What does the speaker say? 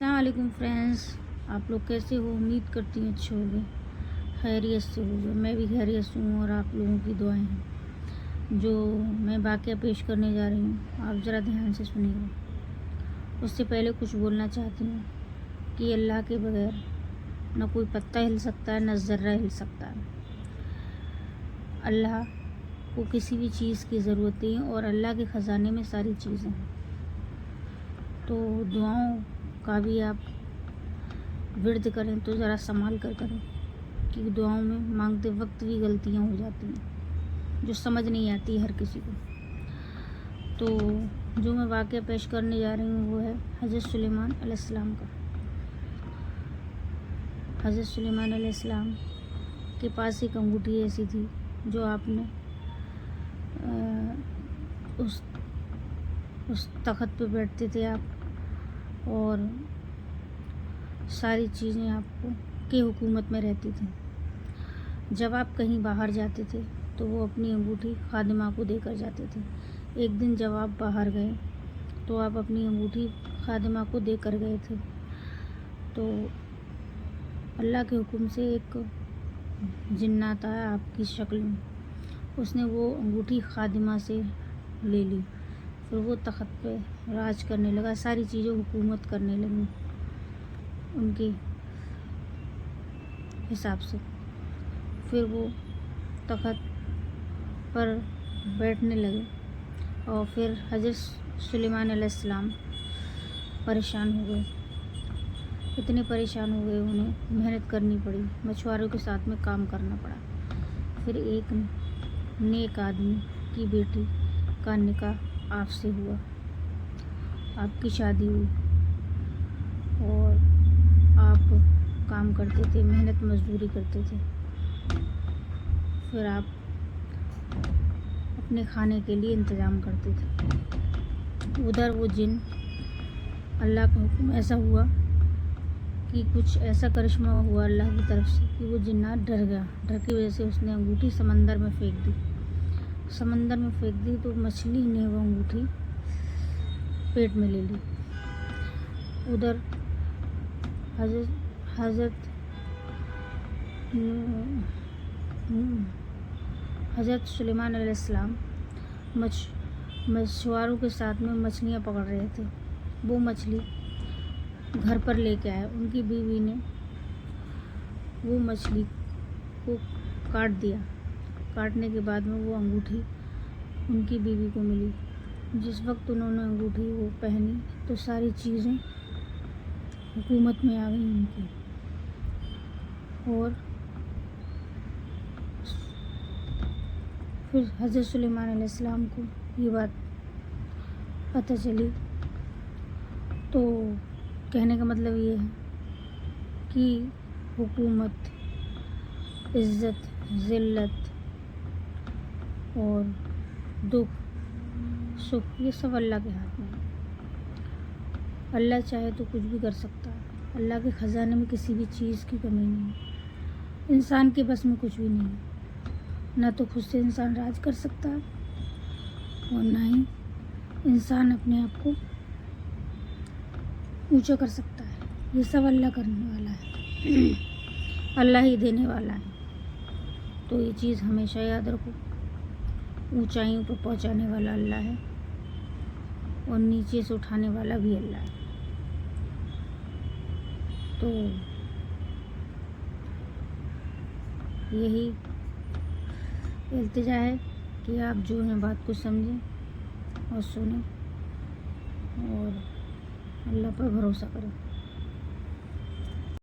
अस्सलामुअलैकुम फ्रेंड्स, आप लोग कैसे हो? उम्मीद करती हूँ अच्छे होंगे, खैरियत से होगे। मैं भी खैरियत से हूँ और आप लोगों की दुआएं हैं। जो मैं वाक़या पेश करने जा रही हूँ, आप ज़रा ध्यान से सुनिएगा। उससे पहले कुछ बोलना चाहती हूँ कि अल्लाह के बगैर न कोई पत्ता हिल सकता है, न ज़र्रा हिल सकता है। अल्लाह को किसी भी चीज़ की ज़रूरत नहीं है और अल्लाह के ख़जाने में सारी चीज़ें हैं। तो दुआओं का भी आप विर्द करें तो ज़रा संभाल कर करें, कि दुआओं में मांगते वक्त भी गलतियाँ हो जाती हैं जो समझ नहीं आती हर किसी को। तो जो मैं वाक़या पेश करने जा रही हूँ वो है हज़रत सुलेमान अलैहिस्सलाम का। हज़रत सुलेमान अलैहिस्सलाम के पास एक अंगूठी ऐसी थी जो आपने उस तख़त पे बैठते थे आप और सारी चीज़ें आपको के हुकूमत में रहती थी। जब आप कहीं बाहर जाते थे तो वो अपनी अंगूठी खादिमा को देकर जाते थे। एक दिन जब आप बाहर गए तो आप अपनी अंगूठी खादिमा को देकर गए थे। तो अल्लाह के हुक्म से एक जिन्नात आया आपकी शक्ल में, उसने वो अंगूठी खादिमा से ले ली। फिर वो तख़त पे राज करने लगा, सारी चीज़ें हुकूमत करने लगी उनके हिसाब से। फिर वो तख़त पर बैठने लगे और फिर हज़रत सुलेमान अलैहिस्सलाम परेशान हो गए। इतने परेशान हो गए उन्हें मेहनत करनी पड़ी, मछुआरों के साथ में काम करना पड़ा। फिर एक नेक आदमी की बेटी का निकाह आपसे हुआ, आपकी शादी हुई और आप काम करते थे, मेहनत मजदूरी करते थे। फिर आप अपने खाने के लिए इंतज़ाम करते थे। उधर वो जिन, अल्लाह का हुक्म ऐसा हुआ कि कुछ ऐसा करिश्मा हुआ अल्लाह की तरफ से कि वो जिन्नात डर गया। डर की वजह से उसने अंगूठी समंदर में फेंक दी। समंदर में फेंक दी तो मछली ने वो अंगूठी पेट में ले ली। उधर हज़रत सुलेमान अलैहिस्सलाम मछुआरों के साथ में मछलियाँ पकड़ रहे थे। वो मछली घर पर लेके आए। उनकी बीवी ने वो मछली को काट दिया। काटने के बाद में वो अंगूठी उनकी बीवी को मिली। जिस वक्त उन्होंने अंगूठी वो पहनी तो सारी चीज़ें हुकूमत में आ गई उनकी। और फिर हज़रत सुलेमान अलैहिस्सलाम को ये बात पता चली। तो कहने का मतलब ये है कि हुकूमत, इज़्ज़त, ज़िल्लत और दुख सुख ये सब अल्लाह के हाथ में है। अल्लाह चाहे तो कुछ भी कर सकता है। अल्लाह के ख़जाने में किसी भी चीज़ की कमी नहीं है। इंसान के बस में कुछ भी नहीं है। ना तो खुद से इंसान राज कर सकता है और ना ही इंसान अपने आप को ऊंचा कर सकता है। ये सब अल्लाह करने वाला है, अल्लाह ही देने वाला है। तो ये चीज़ हमेशा याद रखो, ऊंचाइयों पर पहुंचाने वाला अल्लाह है और नीचे से उठाने वाला भी अल्लाह है। तो यही इल्तिजा है कि आप जो हैं बात को समझें और सुनें और अल्लाह पर भरोसा करें।